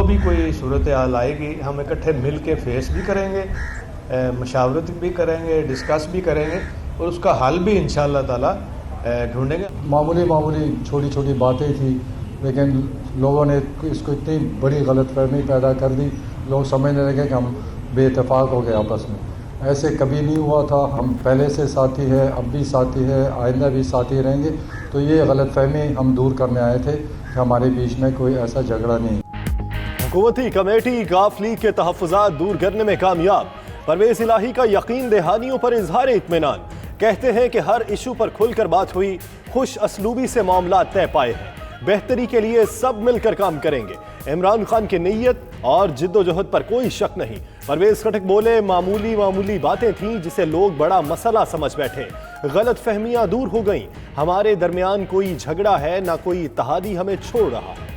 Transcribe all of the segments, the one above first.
جو भी कोई सूरत हाल आएगी हम इकट्ठे मिल के फेस भी करेंगे, मशावरत भी करेंगे, डिस्कस भी करेंगे और उसका हल भी इंशाअल्लाह ताला ढूंढेंगे। मामूली छोटी छोटी बातें थी, लेकिन लोगों ने इसको इतनी बड़ी गलतफहमी पैदा कर दी, लोग समझने लगे कि हम बेइत्तेफाक हो गए आपस में। ऐसे कभी नहीं हुआ था, हम पहले से साथी है, अब भी साथी है, आइंदा भी साथी रहेंगे। तो ये गलतफहमी हम दूर करने आए थे कि हमारे बीच में कोई ऐसा झगड़ा नहीं। हुकूमती कमेटी काफ लीग के तहफ़्फ़ुज़ात दूर करने में कामयाब। परवेज़ इलाही का यकीन दहानियों पर इजहार इत्मीनान। कहते हैं कि हर इशू पर खुलकर बात हुई, खुश असलूबी से मामला तय पाए हैं, बेहतरी के लिए सब मिलकर काम करेंगे। इमरान खान की नीयत और जिद्दोजहद पर कोई शक नहीं। परवेज़ खटक बोले, मामूली बातें थीं जिसे लोग बड़ा मसला समझ बैठे, गलत फहमियां दूर हो गईं। हमारे दरमियान कोई झगड़ा है ना कोई इत्तेहादी हमें छोड़ रहा है।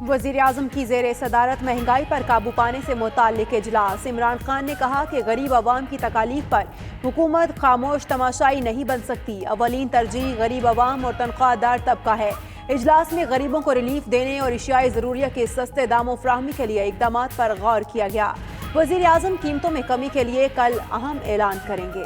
वज़ीर आज़म की ज़ेर सदारत महंगाई पर काबू पाने से मुताल्लिक़ इजलास। इमरान खान ने कहा कि गरीब अवाम की तकालीफ पर हुकूमत खामोश तमाशाई नहीं बन सकती। अवलीन तरजीह गरीब अवाम और तनख्वाहदार तबका है। इजलास में गरीबों को रिलीफ देने और इशियाई ज़रूरिया के सस्ते दामों फराहमी के लिए इक़दामात पर गौर किया गया। वज़ीर आज़म कीमतों में कमी के लिए कल अहम ऐलान करेंगे।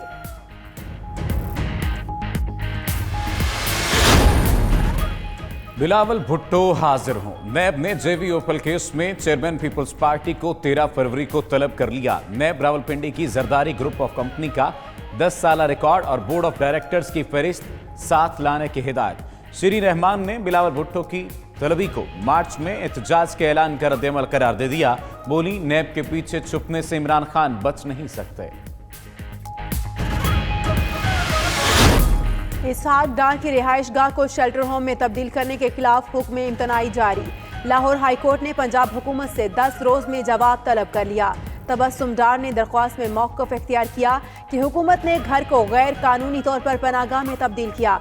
बिलावल भुट्टो हाजिर हों। नैब ने जेवी ओपल केस में चेयरमैन पीपल्स पार्टी को 13 फरवरी को तलब कर लिया। नैब रावलपिंडी की जरदारी ग्रुप ऑफ कंपनी का 10 साला रिकॉर्ड और बोर्ड ऑफ डायरेक्टर्स की फहरिस्त साथ लाने की हिदायत। श्री रहमान ने बिलावल भुट्टो की तलबी को मार्च में एहतजाज के ऐलान का रद्द-ए-अमल करार दे दिया। बोली, नैब के पीछे छुपने से इमरान खान बच नहीं सकते। इसहाक डार की रिहाइश गाह को शेल्टर होम में तब्दील करने के खिलाफ हुक्म इम्तनाई जारी। लाहौर हाई कोर्ट ने पंजाब हुकूमत से 10 रोज में जवाब तलब कर लिया। तबस्सुम डार ने दरख्वास्त में मौक़िफ़ इख्तियार किया कि हुकूमत ने घर को गैर कानूनी तौर पर पनाहगाह में तब्दील किया।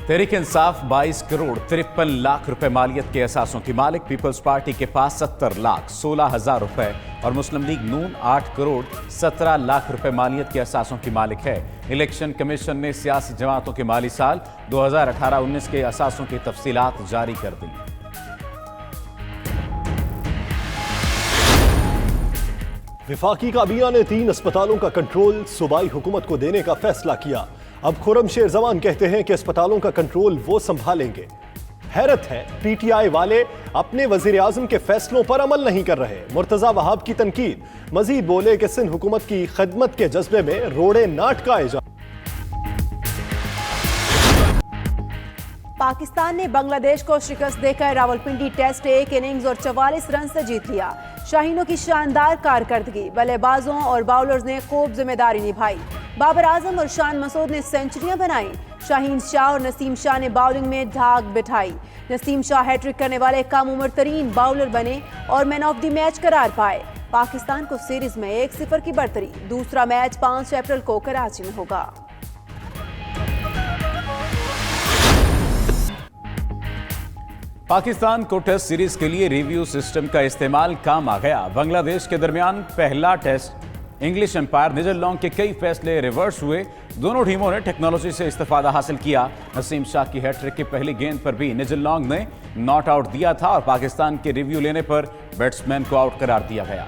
तहरीक इंसाफ 22 करोड़ 53 लाख रुपए मालियत के असासों की मालिक। पीपल्स पार्टी के पास 70 लाख 16 हजार रुपए और मुस्लिम लीग नून 8 करोड़ 17 लाख रुपए मालियत के असासों की मालिक है। इलेक्शन कमीशन ने सियासी जमातों के माली साल 2018-19 के असासों की तफसीलात जारी कर दी। वफाकी काबिया ने 3 अस्पतालों का कंट्रोल सूबाई हुकूमत को देने का फैसला किया। अब खुर्रम शेर जवान कहते हैं कि अस्पतालों का कंट्रोल वो संभालेंगे। हैरत है, पीटीआई वाले अपने वजीर आजम के फैसलों पर अमल नहीं कर रहे। मुर्तजा वहाब की तनकीद। मजीद बोले कि सिंध हुकूमत की खिदमत के जज्बे में रोड़े ना अटकाए जा। पाकिस्तान ने बांग्लादेश को शिकस्त देकर रावलपिंडी टेस्ट 1 इनिंग्स और 44 रन से जीत लिया। शाहीनों की शानदार कारकर्दगी, बल्लेबाजों और बाउलर्स ने खूब जिम्मेदारी निभाई। बाबर आजम और शान मसूद ने सेंचुरियां बनाई। शाहीन शाह और नसीम शाह ने बाउलिंग में धाक बिठाई। नसीम शाह हैट्रिक करने वाले कम उम्र तरीन बाउलर बने और मैन ऑफ द मैच करार पाए। पाकिस्तान को सीरीज में 1-0 की बढ़तरी। दूसरा मैच 5 अप्रैल को कराची में होगा। पाकिस्तान को टेस्ट सीरीज के लिए रिव्यू सिस्टम का इस्तेमाल काम आ गया। बांग्लादेश के दरमियान पहला test English umpire Nigel Llong के कई फैसले रिवर्स हुए। दोनों टीमों ने टेक्नोलॉजी से इस्तेफादा हासिल किया। नसीम शाह की हैट्रिक की पहली गेंद पर भी निजल लॉन्ग ने नॉट आउट दिया था और पाकिस्तान के रिव्यू लेने पर बैट्समैन को आउट करार दिया गया।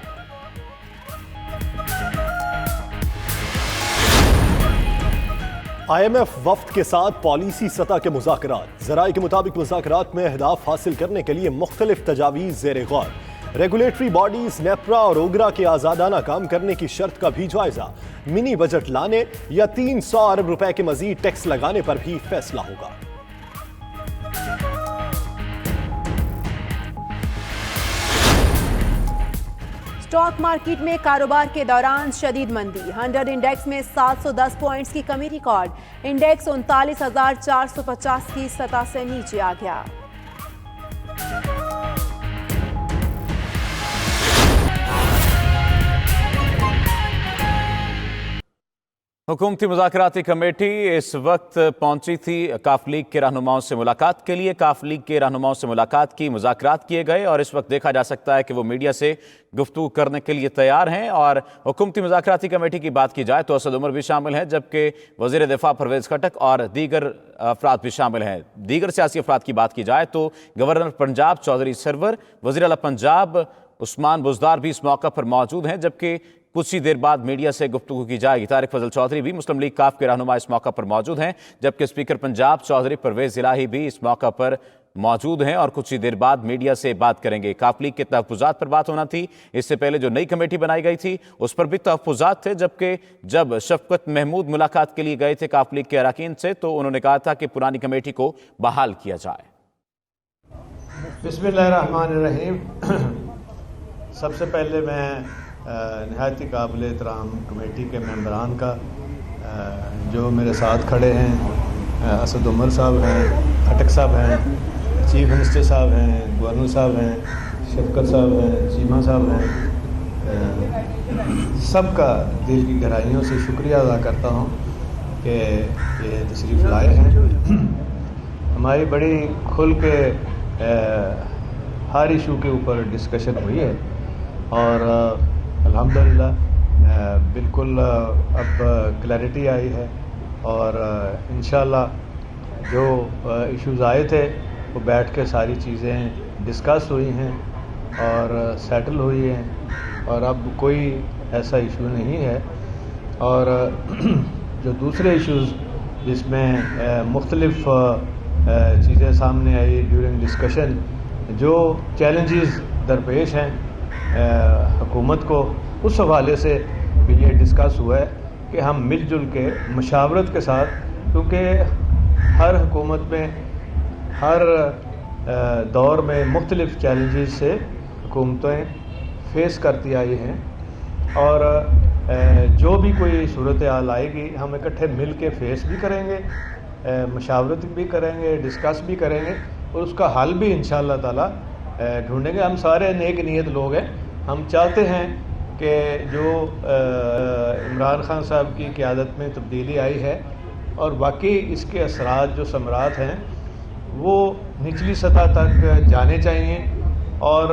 IMF वफ्द के साथ पॉलिसी सतह के मुज़ाकरात। ज़राए के मुताबिक मुज़ाकरात में अहदाफ हासिल करने के लिए मुख्तलिफ तजावीज़ ज़ेर गौर। रेगुलेटरी बॉडीज नेप्रा और ओगरा के आज़ादाना काम करने की शर्त का भी जायजा। मिनी बजट लाने या 300 अरब रुपए के मजीद टैक्स लगाने पर भी फैसला होगा। स्टॉक मार्केट में कारोबार के दौरान शदीद मंदी। 100 इंडेक्स में 710 पॉइंट्स की कमी रिकॉर्ड। इंडेक्स 39,450 की सतह से नीचे आ गया। हुकूमती मुज़ाकराती कमेटी इस वक्त पहुंची थी काफ लीग के रहनुमाओं से मुलाकात के लिए। काफ लीग के रहनुमाओं से मुलाकात की, मुज़ाकरात किए गए और इस वक्त देखा जा सकता है कि वो मीडिया से गुफ्तगू करने के लिए तैयार हैं। और हुकूमती मुज़ाकराती कमेटी की बात की जाए तो असद उमर भी शामिल हैं, जबकि वज़ीर दिफा परवेज़ खटक और दीगर अफराद भी शामिल हैं। दीगर सियासी अफराद की बात की जाए तो गवर्नर पंजाब चौधरी सरवर, वज़ीर आला पंजाब उस्मान बुज़दार भी इस मौका पर मौजूद हैं, जबकि कुछ ही देर बाद मीडिया से गुफ्तगू की जाएगी। तारिक फजल चौधरी भी, मुस्लिम लीग काफ के रहनुमा, इस मौका पर मौजूद हैं, जबकि स्पीकर पंजाब चौधरी परवेज़ इलाही भी इस मौका पर मौजूद हैं और कुछ ही देर बाद मीडिया से बात करेंगे। काफ लीग के तहफ़्फ़ुज़ात पर बात होना थी। इससे पहले जो नई कमेटी बनाई गई थी उस पर भी तहफ़्फ़ुज़ात थे, जबकि जब शफकत महमूद मुलाकात के लिए गए थे काफ लीग के अरकान से तो उन्होंने कहा था कि पुरानी कमेटी को बहाल किया जाए। बिस्मिल्लाहिर्रहमानिर्रहीम। सबसे पहले मैं नहायत ही काबिल एहतराम कमेटी के मेंबरान का, जो मेरे साथ खड़े हैं, असद उमर साहब हैं, खटक साहब हैं, चीफ मिनिस्टर साहब हैं, गवर्नर साहब हैं, शफकत साहब हैं, चीमा साहब हैं, सबका दिल की गहराइयों से शुक्रिया अदा करता हूँ कि ये तशरीफ़ लाए हैं। हमारी बड़ी खुल के हर इशू के ऊपर डिस्कशन हुई है और अल्हम्दुलिल्लाह बिल्कुल अब क्लैरिटी आई है और इंशाल्लाह जो इश्यूज़ आए थे वो बैठ के सारी चीज़ें डिस्कस हुई हैं और सेटल हुई हैं और अब कोई ऐसा इशू नहीं है। और जो दूसरे इश्यूज़ जिसमें मुख्तलिफ चीज़ें सामने आई ड्यूरिंग डिस्कशन, जो चैलेंजेस दरपेश हैं हुकूमत को, उस हवाले से भी ये डिस्कस हुआ है कि हम मिलजुल के मशावरत के साथ, क्योंकि हर हुकूमत में हर दौर में मुख्तलिफ चैलेंजेस से हुकूमतें फेस करती आई हैं और जो भी कोई सूरत हाल आएगी हम इकट्ठे मिल के फेस भी करेंगे, मशावरत भी करेंगे, डिस्कस भी करेंगे और उसका हल भी इंशाअल्लाह ताला ढूंढेंगे। हम सारे नेक नीयत लोग हैं। हम चाहते हैं कि जो इमरान खान साहब की क़यादत में तब्दीली आई है और बाकी इसके असरात जो समरात हैं वो निचली सतह तक जाने चाहिए और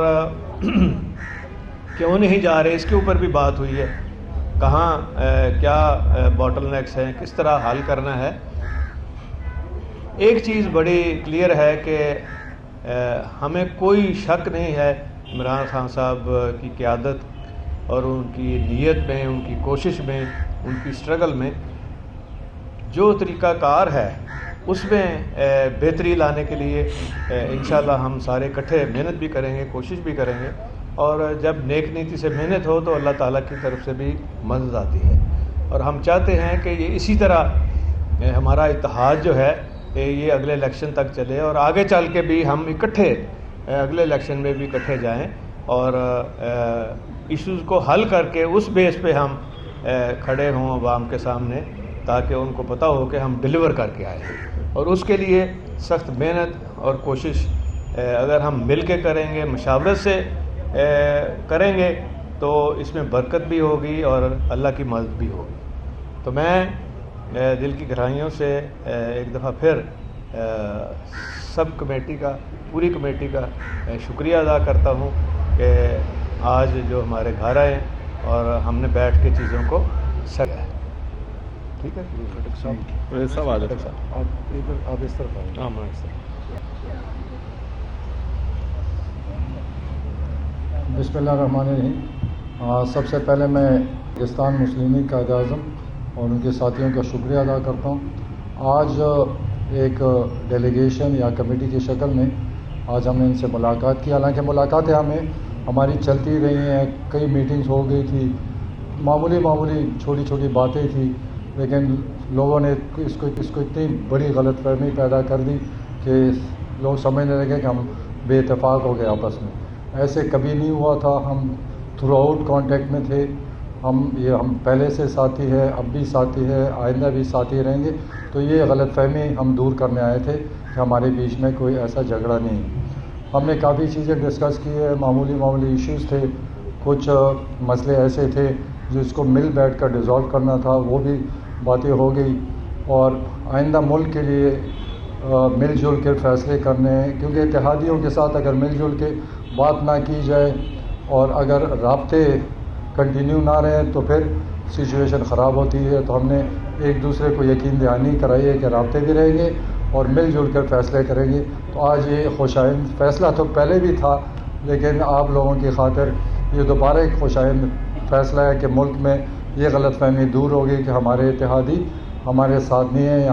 क्यों नहीं जा रहे इसके ऊपर भी बात हुई है। कहाँ क्या बॉटलनेक्स हैं, किस तरह हल करना है। एक चीज़ बड़ी क्लियर है कि हमें कोई शक नहीं है इमरान खान साहब की क़यादत और उनकी नीयत में, उनकी कोशिश में, उनकी स्ट्रगल में जो तरीक़ाकार है उसमें बेहतरी लाने के लिए इंशाअल्लाह हम सारे इकट्ठे मेहनत भी करेंगे, कोशिश भी करेंगे और जब नेक नीति से मेहनत हो तो अल्लाह ताला की तरफ से भी मदद आती है। और हम चाहते हैं कि ये इसी तरह हमारा इत्तेहाद जो है ये अगले इलेक्शन तक चले और आगे चल के भी हम इकट्ठे अगले इलेक्शन में भी इकट्ठे जाएं और इश्यूज़ को हल करके उस बेस पे हम खड़े हों अवाम के सामने, ताकि उनको पता हो कि हम डिलीवर करके आए। और उसके लिए सख्त मेहनत और कोशिश अगर हम मिल के करेंगे, मशावरत से करेंगे तो इसमें बरकत भी होगी और अल्लाह की मदद भी होगी। तो मैं दिल की गहराइयों से एक दफ़ा फिर सब कमेटी का, पूरी कमेटी का शुक्रिया अदा करता हूँ कि आज जो हमारे घर आए और हमने बैठ के चीज़ों को सजा है। ठीक है सब आ जाए आप इस तरफ हाँ बिस्मिल्लाहिर्रहमानिर्रहीम। सबसे पहले मैं पाकिस्तान मुस्लिम लीग कायद आज़म और उनके साथियों का शुक्रिया अदा करता हूँ। आज एक डेलीगेशन या कमेटी की शक्ल में आज हमने इनसे मुलाकात की। हालांकि मुलाकातें हमारी चलती रही हैं, कई मीटिंग्स हो गई थी, मामूली छोटी छोटी बातें थी, लेकिन लोगों ने इसको इतनी बड़ी गलतफहमी पैदा कर दी कि लोग समझने लगे कि हम बेइत्तेफाक हो गए आपस में। ऐसे कभी नहीं हुआ था। हम थ्रू आउट कॉन्टेक्ट में थे। हम पहले से साथी है, अब भी साथी है, आइंदा भी साथी रहेंगे। तो ये गलतफहमी हम दूर करने आए थे कि हमारे बीच में कोई ऐसा झगड़ा नहीं। हमने काफ़ी चीज़ें डिस्कस की है, मामूली इश्यूज़ थे, कुछ मसले ऐसे थे जिसको मिल बैठ कर डिज़ोल्व करना था, वो भी باتیں ہو گئی اور آئندہ ملک کے لیے مل جل کر فیصلے کرنے ہیں، کیونکہ اتحادیوں کے ساتھ اگر مل جل کے بات نہ کی جائے اور اگر رابطے کنٹینیو نہ رہیں تو پھر سچویشن خراب ہوتی ہے. تو ہم نے ایک دوسرے کو یقین دہانی کرائی ہے کہ رابطے بھی رہیں گے اور مل جل کر فیصلے کریں گے. تو آج یہ خوشائند فیصلہ تو پہلے بھی تھا، لیکن آپ لوگوں کی خاطر یہ دوبارہ ایک خوشائند فیصلہ ہے کہ ملک میں یہ غلط فہمی دور ہوگی کہ ہمارے اتحادی ہمارے ساتھ نہیں ہیں.